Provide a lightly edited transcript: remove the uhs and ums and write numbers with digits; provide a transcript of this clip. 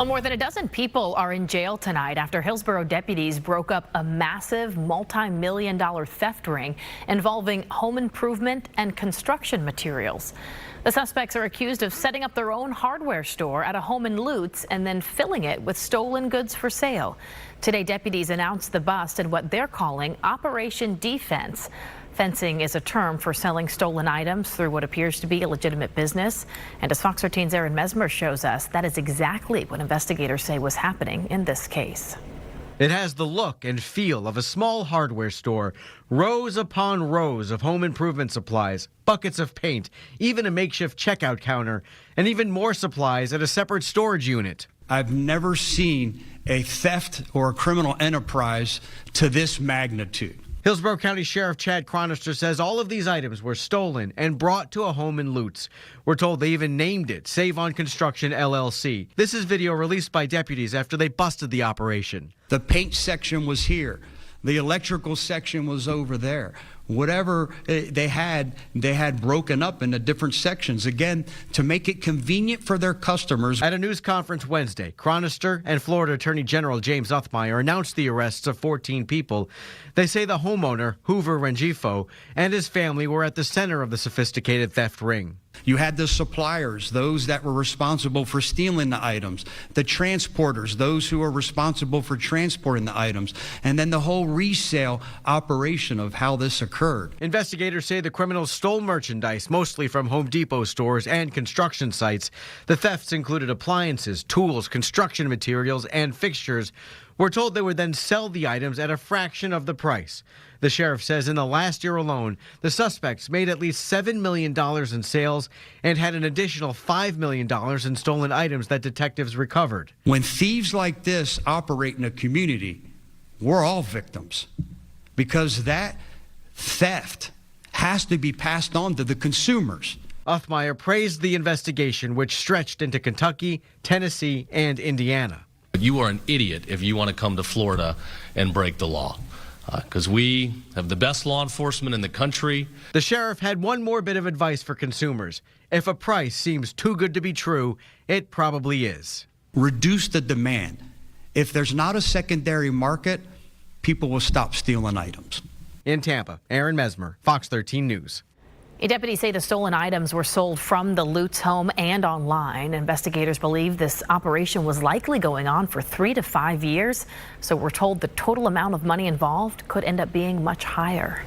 Well, more than a dozen people are in jail tonight after Hillsborough deputies broke up a massive multi-million-dollar theft ring involving home improvement and construction materials. The suspects are accused of setting up their own hardware store at a home in Lutz and then filling it with stolen goods for sale. Today, deputies announced the bust in what they're calling Operation Defense. Fencing is a term for selling stolen items through what appears to be a legitimate business. And as Fox 13's Aaron Mesmer shows us, that is exactly what investigators say was happening in this case. It has the look and feel of a small hardware store, rows upon rows of home improvement supplies, buckets of paint, even a makeshift checkout counter, and even more supplies at a separate storage unit. I've never seen a theft or a criminal enterprise to this magnitude. Hillsborough County Sheriff Chad Chronister says all of these items were stolen and brought to a home in Lutz. We're told they even named it Save on Construction LLC. This is video released by deputies after they busted the operation. The paint section was here. The electrical section was over there. Whatever they had broken up into different sections, again, to make it convenient for their customers. At a news conference Wednesday, Chronister and Florida Attorney General James Uthmeier announced the arrests of 14 people. They say the homeowner, Hoover Rengifo, and his family were at the center of the sophisticated theft ring. You had the suppliers, those that were responsible for stealing the items, the transporters, those who were responsible for transporting the items, and then the whole resale operation of how this occurred. Investigators say the criminals stole merchandise, mostly from Home Depot stores and construction sites. The thefts included appliances, tools, construction materials, and fixtures. We're told they would then sell the items at a fraction of the price. The sheriff says in the last year alone, the suspects made at least $7 million in sales and had an additional $5 million in stolen items that detectives recovered. When thieves like this operate in a community, we're all victims, because that theft has to be passed on to the consumers. Uthmeier praised the investigation, which stretched into Kentucky, Tennessee, and Indiana. You are an idiot if you want to come to Florida and break the law, because we have the best law enforcement in the country. The sheriff had one more bit of advice for consumers. If a price seems too good to be true, it probably is. Reduce the demand. If there's not a secondary market, people will stop stealing items. In Tampa, Aaron Mesmer, Fox 13 News. Deputies say the stolen items were sold from the Lutz home and online. Investigators believe this operation was likely going on for 3 to 5 years. So we're told the total amount of money involved could end up being much higher.